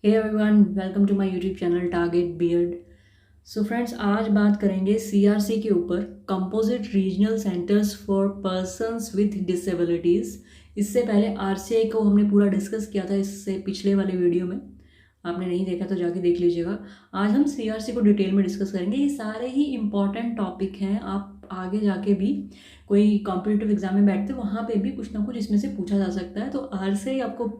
Hey everyone, welcome to my YouTube channel target beard. So friends, आज बात करेंगे CRC के ऊपर, composite regional centres for persons with disabilities. इससे पहले आरसीआई को हमने पूरा डिस्कस किया था इससे पिछले वाले वीडियो में। आपने नहीं देखा तो जाके देख लीजिएगा। आज हम सीआरसी को डिटेल में डिस्कस करेंगे। ये सारे ही इंपॉर्टेंट टॉपिक हैं। आप आगे जाके भी कोई कॉम्पिटिटिव एग्जाम में बैठते वहाँ पे भी कुछ ना कुछ इसमें से पूछा जा सकता है। तो आरसीआई आपको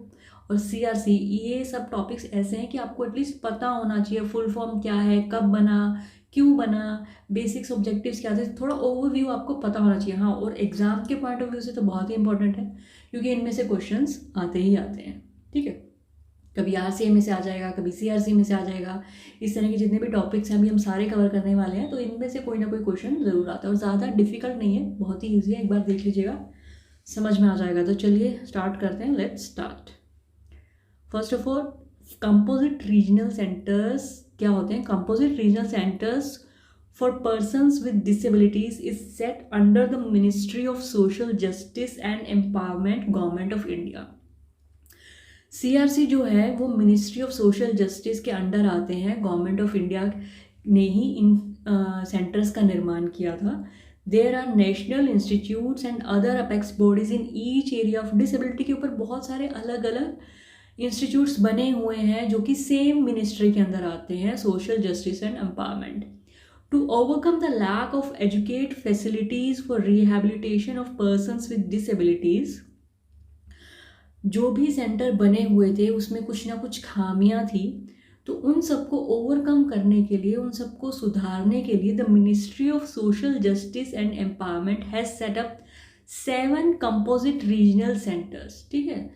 और सीआरसी, ये सब टॉपिक्स ऐसे हैं कि आपको एटलीस्ट पता होना चाहिए फुल फॉर्म क्या है, कब बना, क्यों बना, बेसिक्स ऑब्जेक्टिव्स क्या थे, थोड़ा ओवरव्यू आपको पता होना चाहिए। हाँ, और एग्जाम के पॉइंट ऑफ व्यू से तो बहुत ही इंपॉर्टेंट है, क्योंकि इनमें से क्वेश्चंस आते ही आते हैं। ठीक है, कभी आरसीए में से आ जाएगा, कभी सीआरसी में से आ जाएगा। इस तरह के जितने भी टॉपिक्स हैं अभी हम सारे कवर करने वाले हैं, तो इनमें से कोई ना कोई क्वेश्चन ज़रूर आता है। और ज़्यादा डिफिकल्ट नहीं है, बहुत ही ईजी है। एक बार देख लीजिएगा, समझ में आ जाएगा। तो चलिए स्टार्ट करते हैं। Let's start. First of all, composite regional centres क्या होते हैं? Composite regional centres for persons with disabilities is set under the ministry of social justice and empowerment, government of India. CRC जो है वो मिनिस्ट्री ऑफ सोशल जस्टिस के under आते हैं। Government of India ने ही इन सेंटर्स का निर्माण किया था। There are national institutes and other apex bodies in each area of disability के ऊपर बहुत सारे अलग अलग इंस्टीट्यूट्स बने हुए हैं जो कि सेम मिनिस्ट्री के अंदर आते हैं, social justice and empowerment. To overcome the lack of educate facilities for rehabilitation of persons with disabilities, जो भी सेंटर बने हुए थे उसमें कुछ ना कुछ खामियां थी, तो उन सबको ओवरकम करने के लिए, उन सबको सुधारने के लिए the ministry of social justice and empowerment has set up 7 composite regional centres. ठीक है,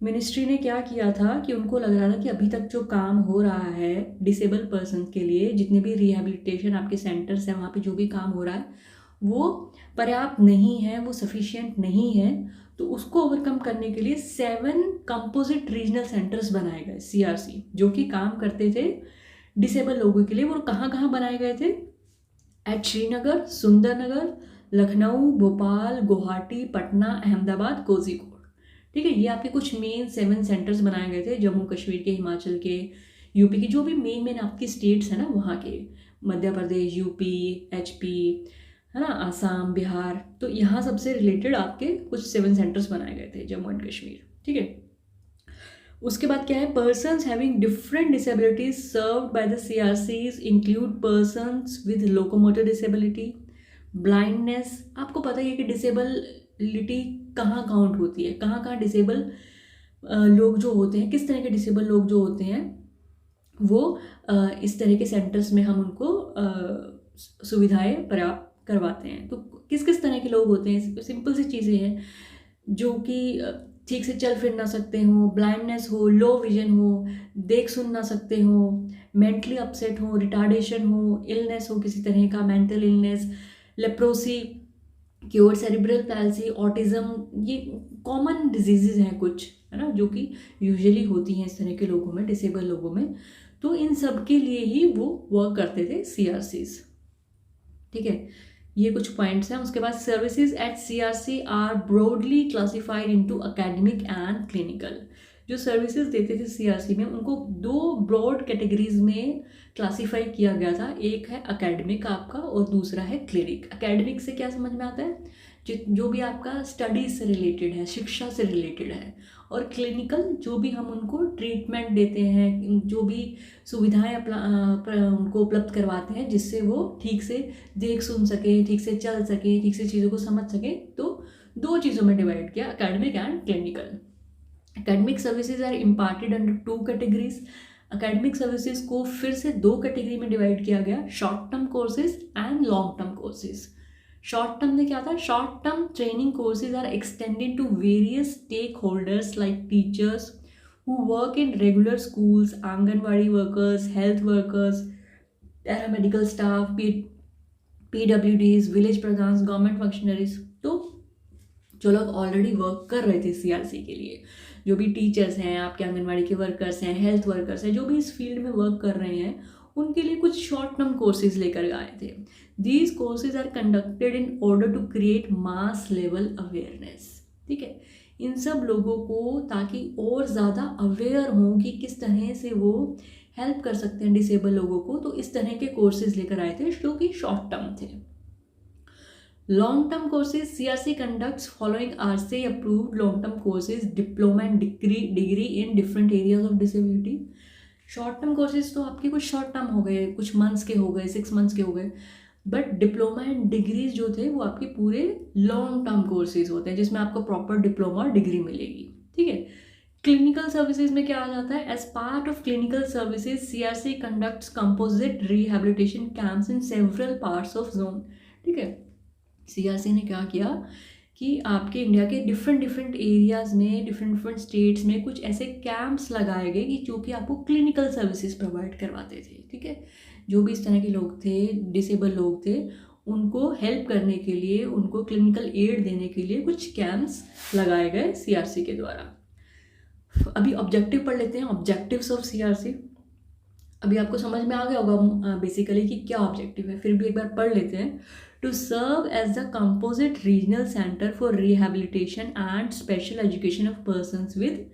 मिनिस्ट्री ने क्या किया था कि उनको लग रहा था कि अभी तक जो काम हो रहा है डिसेबल पर्सन के लिए, जितने भी रिहेबिलिटेशन आपके सेंटर्स हैं वहाँ पे जो भी काम हो रहा है वो पर्याप्त नहीं है, वो सफिशिएंट नहीं है। तो उसको ओवरकम करने के लिए 7 कंपोजिट रीजनल सेंटर्स बनाए गए सीआरसी, जो कि काम करते थे डिसेबल लोगों के लिए। वो कहाँ कहाँ बनाए गए थे? एट श्रीनगर, सुंदरनगर, लखनऊ, भोपाल, गुवाहाटी, पटना, अहमदाबाद, कोझिकोड। ठीक है, ये आपके कुछ मेन 7 सेंटर्स बनाए गए थे। जम्मू कश्मीर के, हिमाचल के, यूपी के, जो भी मेन मेन आपकी स्टेट्स हैं ना वहाँ के, मध्य प्रदेश, यूपी, एचपी, है ना, आसाम, बिहार, तो यहाँ सबसे रिलेटेड आपके कुछ 7 सेंटर्स बनाए गए थे, जम्मू एंड कश्मीर। ठीक है, उसके बाद क्या है? Persons having different disabilities served by the CRCs include persons with locomotor disability, blindness. आपको पता ही है कि डिसेबिलिटी कहाँ काउंट होती है, कहाँ कहाँ डिसेबल लोग जो होते हैं, किस तरह के डिसेबल लोग जो होते हैं वो इस तरह के सेंटर्स में हम उनको सुविधाएं प्राप्त करवाते हैं। तो किस किस तरह के लोग होते हैं? सिंपल सी चीज़ें हैं, जो कि ठीक से चल फिर ना सकते हो, ब्लाइंडनेस हो, लो विजन हो, देख सुन ना सकते हो, मेंटली अपसेट हो, रिटार्डेशन हो, इलनेस हो किसी तरह का, mental illness, leprosy, cure, cerebral palsy, autism, ये कॉमन डिजीजेज हैं कुछ, है ना, जो कि यूजुअली होती हैं इस तरह के लोगों में, डिसेबल लोगों में। तो इन सब के लिए ही वो वर्क करते थे सीआरसीज। ठीक है, ये कुछ पॉइंट्स हैं। उसके बाद services at CRC are broadly classified into academic and clinical. जो सर्विसेज देते थे सीआरसी में उनको 2 ब्रॉड कैटेगरीज में क्लासिफाई किया गया था। एक है एकेडमिक आपका और दूसरा है क्लिनिक। एकेडमिक से क्या समझ में आता है? जो भी आपका स्टडीज से रिलेटेड है, शिक्षा से रिलेटेड है। और क्लिनिकल, जो भी हम उनको ट्रीटमेंट देते हैं, जो भी सुविधाएं उनको उपलब्ध करवाते हैं जिससे वो ठीक से देख सुन सके, ठीक से चल सके, ठीक से चीज़ों को समझ सके। तो 2 चीज़ों में डिवाइड किया, academic and clinical. Academic services are imparted under 2 categories. Academic services को फिर से 2 कैटेगरी में डिवाइड किया गया, short term courses and long term courses. Short term में क्या था? Short term training courses are extended to various stakeholders like teachers who work in regular schools, anganwadi workers, health workers, paramedical staff, PWDs, village pradhan, government functionaries. तो जो लोग already work कर रहे थे CRC के लिए, जो भी टीचर्स हैं, आपके आंगनवाड़ी के वर्कर्स हैं, हेल्थ वर्कर्स हैं, जो भी इस फील्ड में वर्क कर रहे हैं, उनके लिए कुछ शॉर्ट टर्म कोर्सेज लेकर आए थे। These courses are conducted in order to create mass level awareness. ठीक है, इन सब लोगों को, ताकि और ज़्यादा अवेयर हों कि किस तरह से वो हेल्प कर सकते हैं डिसेबल लोगों को, तो इस तरह के कोर्सेज लेकर आए थे जो कि शॉर्ट टर्म थे। Long term courses CRC conducts following RCA approved long term courses diploma and degree in different areas of disability. Short term courses तो आपके कुछ शॉर्ट टर्म हो गए, कुछ मंथ्स के हो गए, 6 मंथ्स के हो गए, बट डिप्लोमा एंड डिग्रीज जो थे वो आपके पूरे लॉन्ग टर्म कोर्सेज होते हैं जिसमें आपको प्रॉपर डिप्लोमा और डिग्री मिलेगी। ठीक है। क्लिनिकल सर्विसेज में क्या आ जाता है, as part of clinical services CRC conducts composite rehabilitation camps in several parts of zone. ठीक है। CRC ने क्या किया कि आपके इंडिया के डिफरेंट एरियाज़ में, डिफरेंट स्टेट्स में कुछ ऐसे कैंप्स लगाए गए कि जो कि आपको क्लिनिकल सर्विसेज प्रोवाइड करवाते थे। ठीक है। जो भी इस तरह के लोग थे, डिसेबल लोग थे, उनको हेल्प करने के लिए, उनको क्लिनिकल एड देने के लिए कुछ कैंप्स लगाए गए CRC के द्वारा। अभी ऑब्जेक्टिव पढ़ लेते हैं, ऑब्जेक्टिव्स ऑफ CRC। अभी आपको समझ में आ गया होगा बेसिकली कि क्या ऑब्जेक्टिव है, फिर भी एक बार पढ़ लेते हैं। To serve as the composite regional centre for rehabilitation and special education of persons with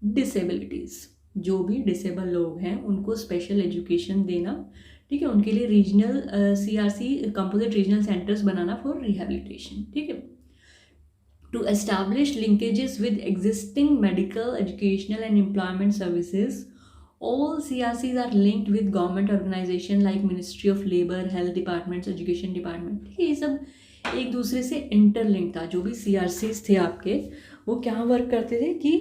disabilities. जो भी डिसेबल लोग हैं उनको स्पेशल एजुकेशन देना। ठीक है। उनके लिए regional CRC composite regional centres banana for rehabilitation. ठीक है। To establish linkages with existing medical, educational and employment services, all CRCs are linked with government organization like Ministry of Labor, Health Departments, Education Department। ये सब एक दूसरे से interlink था। जो भी CRCs थे आपके, वो क्या वर्क करते थे कि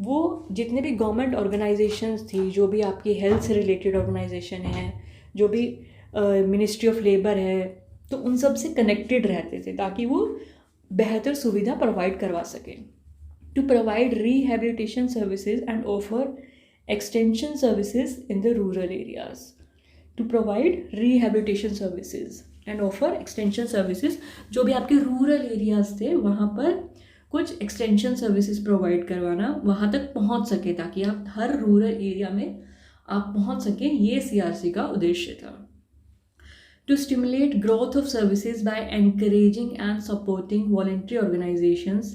वो जितने भी गवर्नमेंट ऑर्गेनाइजेशंस थी, जो भी आपकी हेल्थ से रिलेटेड ऑर्गेनाइजेशन है, जो भी मिनिस्ट्री ऑफ लेबर है, तो उन सब से कनेक्टेड रहते थे ताकि वो बेहतर सुविधा प्रोवाइड करवा सकें। To provide rehabilitation services and offer extension services in the rural areas. To provide rehabilitation services and offer extension services, जो भी आपके रूरल एरियाज थे वहाँ पर कुछ एक्सटेंशन सर्विसेज प्रोवाइड करवाना, वहाँ तक पहुँच सके ताकि आप हर रूरल एरिया में आप पहुँच सकें। ये CRC का उद्देश्य था। To stimulate growth of services by encouraging and supporting voluntary organizations,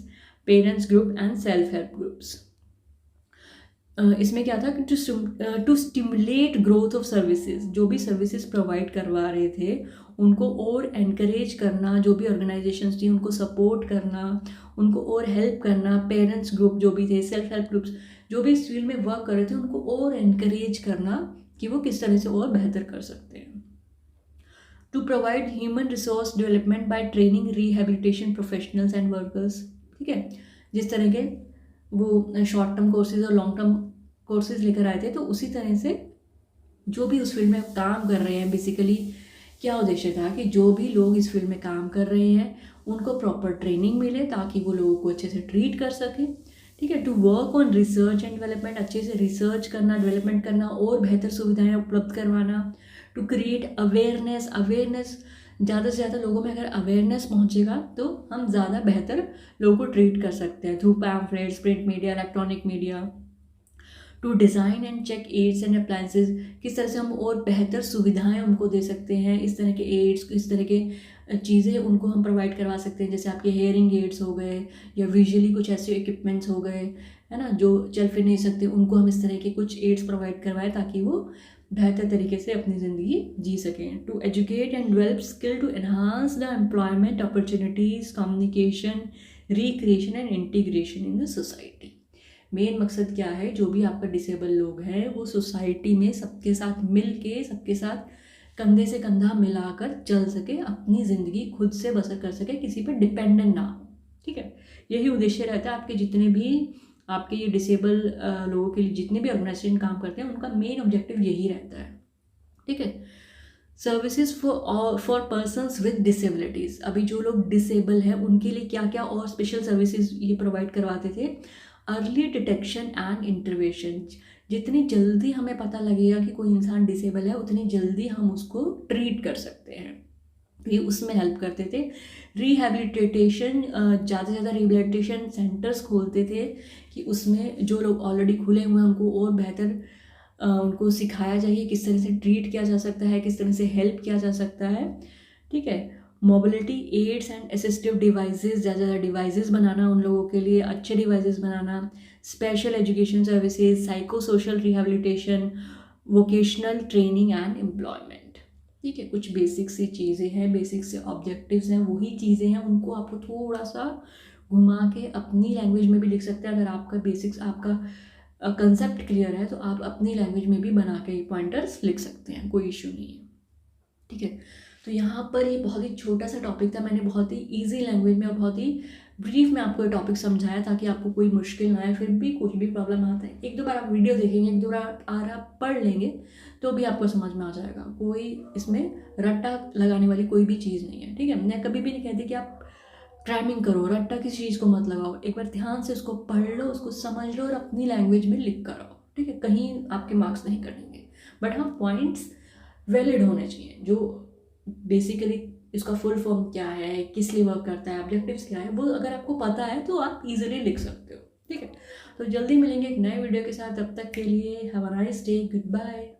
parents group and self-help groups। इसमें क्या था कि to stimulate growth of services, जो भी सर्विसेज प्रोवाइड करवा रहे थे उनको और encourage करना, जो भी organizations थी उनको सपोर्ट करना, उनको और हेल्प करना। पेरेंट्स ग्रुप जो भी थे, सेल्फ हेल्प ग्रुप्स जो भी इस फील्ड में वर्क कर रहे थे, उनको और encourage करना कि वो किस तरह से और बेहतर कर सकते हैं। To provide human resource development by training rehabilitation professionals and workers। ठीक है। जिस तरह के वो शॉर्ट टर्म कोर्सेज और लॉन्ग टर्म कोर्सेज लेकर आए थे, तो उसी तरह से जो भी उस फील्ड में काम कर रहे हैं, बेसिकली क्या उद्देश्य था कि जो भी लोग इस फील्ड में काम कर रहे हैं उनको प्रॉपर ट्रेनिंग मिले ताकि वो लोगों को अच्छे से ट्रीट कर सकें। ठीक है। To work on research and development, अच्छे से रिसर्च करना, डेवलपमेंट करना और बेहतर सुविधाएं उपलब्ध करवाना। टू क्रिएट अवेयरनेस, ज़्यादा से ज़्यादा लोगों में अगर अवेयरनेस पहुंचेगा तो हम ज़्यादा बेहतर लोगों को ट्रीट कर सकते हैं through pamphlets, print media, electronic media. To design and check aids and appliances, किस तरह से हम और बेहतर सुविधाएं उनको दे सकते हैं, इस तरह के एड्स, इस तरह के चीज़ें उनको हम प्रोवाइड करवा सकते हैं। जैसे आपके हेयरिंग एड्स हो गए या विजुअली कुछ ऐसे इक्विपमेंट्स हो गए, है ना, जो चल फिर नहीं सकते, उनको हम इस तरह के कुछ एड्स प्रोवाइड करवाएं ताकि वो बेहतर तरीके से अपनी ज़िंदगी जी सकें। To educate and develop skill to enhance the employment opportunities, communication, recreation and integration in the society. Main मकसद क्या है, जो भी आपका डिसेबल लोग हैं वो सोसाइटी में सबके साथ मिल के, सबके साथ कंधे से कंधा मिलाकर चल सके, अपनी ज़िंदगी खुद से बसर कर सके, किसी पर डिपेंडेंट ना हो। ठीक है। यही उद्देश्य रहता है आपके जितने भी आपके ये डिसेबल लोगों के लिए जितने भी ऑर्गेनाइजेशन काम करते हैं उनका मेन ऑब्जेक्टिव यही रहता है। ठीक है। Services for persons with disabilities, अभी जो लोग डिसेबल हैं उनके लिए क्या क्या और स्पेशल सर्विसेज ये प्रोवाइड करवाते थे। अर्ली डिटेक्शन एंड इंटरवेंशन, जितनी जल्दी हमें पता लगेगा कि कोई इंसान डिसेबल है उतनी जल्दी हम उसको ट्रीट कर सकते हैं, ये उसमें हेल्प करते थे। रिहेबिलिटेशन, ज़्यादा से ज़्यादा रिहेबिलिटेशन सेंटर्स खोलते थे कि उसमें जो लोग ऑलरेडी खुले हुए हैं उनको और बेहतर उनको सिखाया जाए किस तरह से ट्रीट किया जा सकता है, किस तरह से हेल्प किया जा सकता है। ठीक है। Mobility aids and assistive devices, ज़्यादा ज़्यादा डिवाइसेस बनाना उन लोगों के लिए, अच्छे डिवाइसेस बनाना, special education services, psycho social rehabilitation, vocational training and employment. ठीक है, कुछ बेसिक सी चीज़ें हैं, बेसिक से ऑब्जेक्टिव्स हैं, वही चीज़ें हैं, उनको आपको थोड़ा सा घुमा के अपनी लैंग्वेज में भी लिख सकते हैं। अगर आपका बेसिक्स, आपका कंसेप्ट क्लियर है तो आप अपनी लैंग्वेज में भी बना के पॉइंटर्स लिख सकते हैं, कोई इशू नहीं है। ठीक है, तो यहाँ पर ये बहुत ही छोटा सा टॉपिक था, मैंने बहुत ही ईजी लैंग्वेज में और बहुत ही ब्रीफ में आपको ये टॉपिक समझाया ताकि आपको कोई मुश्किल ना आए। फिर भी कुछ भी प्रॉब्लम आता है, एक दो बार आप वीडियो देखेंगे, एक दो बार आप पढ़ लेंगे तो भी आपको समझ में आ जाएगा। कोई इसमें रट्टा लगाने वाली कोई भी चीज़ नहीं है। ठीक है, मैं कभी भी नहीं कहती कि आप क्राइमिंग करो, रट्टा किसी चीज़ को मत लगाओ, एक बार ध्यान से उसको पढ़ लो, उसको समझ लो और अपनी लैंग्वेज में लिख कर आओ। ठीक है, कहीं आपके मार्क्स नहीं कटेंगे, बट हाँ पॉइंट्स वैलिड होने चाहिए। जो बेसिकली इसका फुल फॉर्म क्या है, किस लिए वर्क करता है, ऑब्जेक्टिव्स क्या है, वो अगर आपको पता है तो आप इजीली लिख सकते हो। ठीक है, तो जल्दी मिलेंगे एक नए वीडियो के साथ, तब तक के लिए have a nice day, good bye.